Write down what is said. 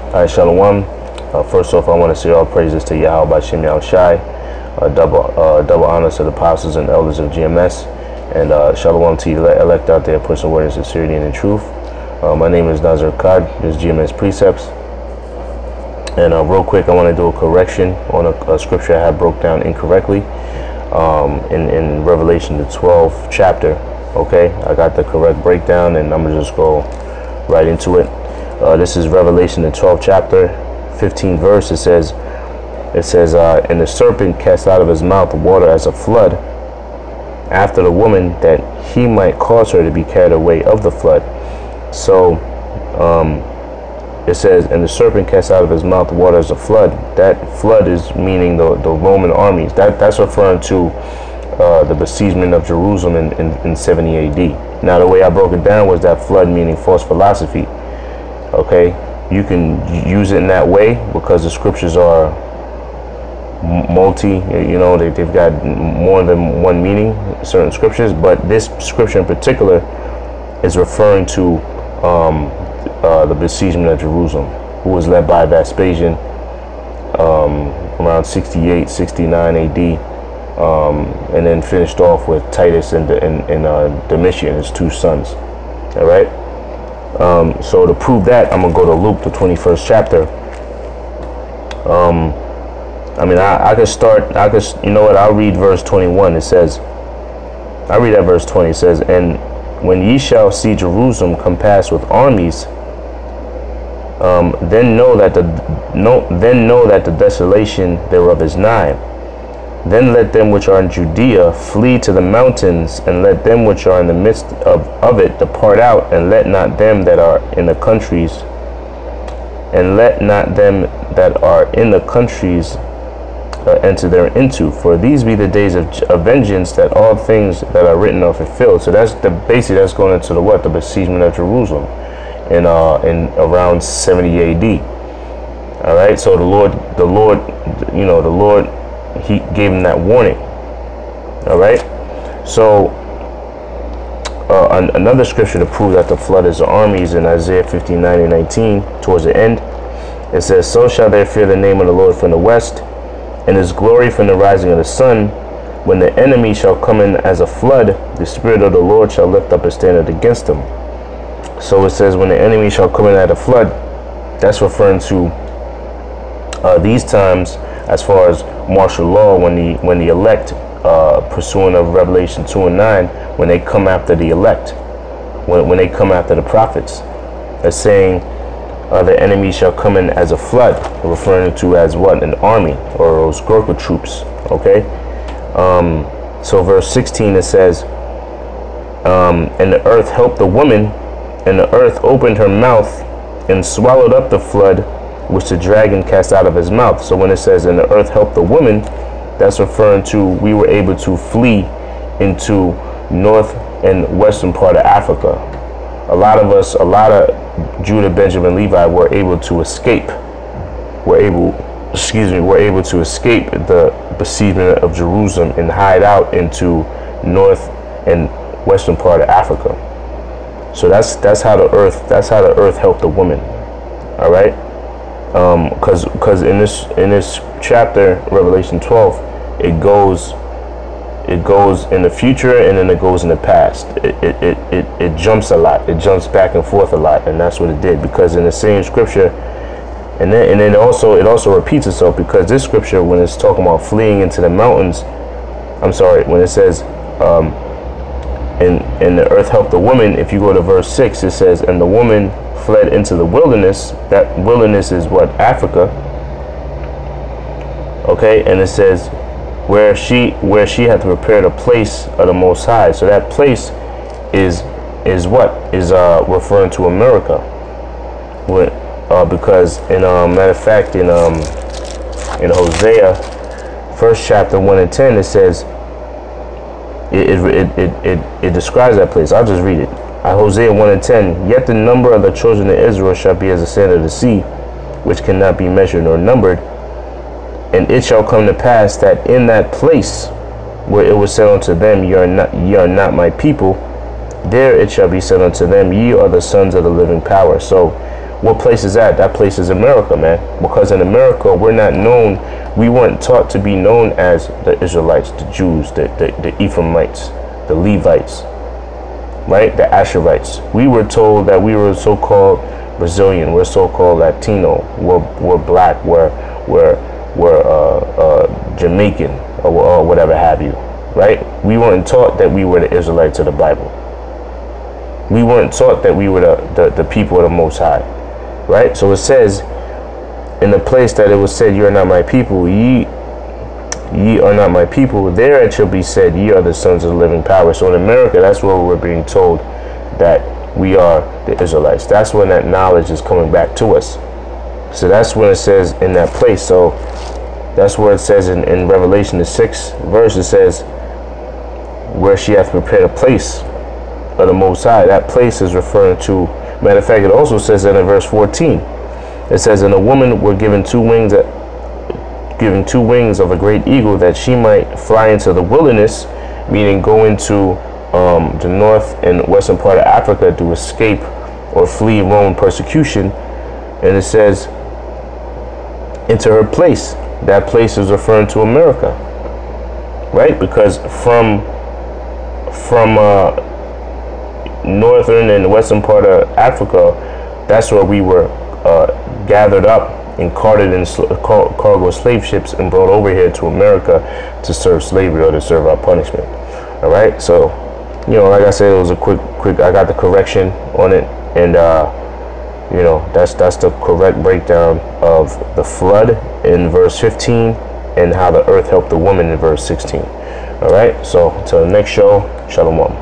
Alright, shalawam. First off, I want to say all praises to Yahawashi, Yahawashi. Double honors to the apostles and elders of GMS. And shalawam to you elect out there, pushing word in sincerity and in truth. My name is Nazar Kad. This is GMS Precepts. And real quick, I want to do a correction on a scripture I had broke down incorrectly in Revelation, the 12th chapter. Okay, I got the correct breakdown, and I'm going to just go right into it. This is Revelation, the 12th chapter, 15th verse. It says, and the serpent cast out of his mouth water as a flood after the woman, that he might cause her to be carried away of the flood. So it says, and the serpent cast out of his mouth water as a flood. That flood is meaning the Roman armies. That's referring to the besiegement of Jerusalem in 70 AD. Now, the way I broke it down was that flood meaning false philosophy. Okay, you can use it in that way because the scriptures are they've got more than one meaning, certain scriptures, but this scripture in particular is referring to the besiegement of Jerusalem, who was led by Vespasian around 68, 69 AD, and then finished off with Titus and Domitian, his two sons. All right. So to prove that, I'm gonna go to Luke, the 21st chapter. I could start. You know what? I'll read verse 21. It says, I read at verse 20. It says, and when ye shall see Jerusalem compassed with armies, then know that the desolation thereof is nigh. Then let them which are in Judea flee to the mountains, and let them which are in the midst of it depart out, and let not them that are in the countries, enter thereinto. For these be the days of vengeance, that all things that are written are fulfilled. So that's that's going into the besiegement of Jerusalem in around 70 AD. All right. So the Lord, he gave him that warning. All right. So another scripture to prove that the flood is the armies in Isaiah 59 and 19, towards the end, it says, so shall they fear the name of the Lord from the west, and his glory from the rising of the sun. When the enemy shall come in as a flood, the Spirit of the Lord shall lift up a standard against him. So it says, when the enemy shall come in at a flood, that's referring to these times, as far as martial law, when the elect, pursuing of Revelation 2 and 9, when they come after the elect, when they come after the prophets, it's saying the enemy shall come in as a flood, referring to as what? An army, or those Gurkha troops. Okay. So verse 16, it says, and the earth helped the woman, and the earth opened her mouth and swallowed up the flood which the dragon cast out of his mouth. So when it says, and the earth helped the woman, that's referring to we were able to flee into north and western part of Africa. A lot of Judah, Benjamin, Levi were able to escape. Were able to escape the besiegement of Jerusalem and hide out into north and western part of Africa. So that's how the earth helped the woman. All right. Because in this chapter, Revelation 12, it goes in the future, and then it goes in the past. It jumps a lot. It jumps back and forth a lot, and that's what it did. Because in the same scripture, and then it also repeats itself, because this scripture, when it's talking about fleeing into the mountains, when it says, and the earth helped the woman, if you go to verse 6, it says, and the woman fled into the wilderness. That wilderness is what? Africa. Okay, and it says where she had prepared a place of the Most High. So that place is referring to America. Because in matter of fact, in Hosea, first chapter 1 and 10, it says it describes that place. I'll just read it. Hosea 1 and 10, yet the number of the children of Israel shall be as the sand of the sea, which cannot be measured nor numbered. And it shall come to pass that in that place where it was said unto them, ye are not my people, there it shall be said unto them, ye are the sons of the living power. So What place is that? That place is America, man. Because in America, we're not known, we weren't taught to be known as the Israelites, the Jews, the Ephraimites, the Levites, right? The Asherites. We were told that we were so-called Brazilian, we're so-called Latino, we're black, we're Jamaican, or whatever have you, right? We weren't taught that we were the Israelites of the Bible. We weren't taught that we were the people of the Most High, right? So it says in the place that it was said, "You are not my people, ye are not my people," there it shall be said, "Ye are the sons of the living power." So in America, that's where we're being told that we are the Israelites. That's when that knowledge is coming back to us. So that's when it says in that place. So that's where it says in Revelation, the 6th verse, it says, "Where she hath prepared a place of the Most High." That place is referring to, matter of fact, it also says that in verse 14. It says, "And a woman were given two wings of a great eagle, that she might fly into the wilderness," meaning go into the north and western part of Africa to escape or flee Roman persecution. And it says, into her place. That place is referring to America, right? Because from northern and western part of Africa, that's where we were gathered up and carted in cargo slave ships and brought over here to America to serve slavery or to serve our punishment. All right, so you know, like I said, it was a quick I got the correction on it, and you know, that's the correct breakdown of the flood in verse 15 and how the earth helped the woman in verse 16. All right, so until the next show, shalom.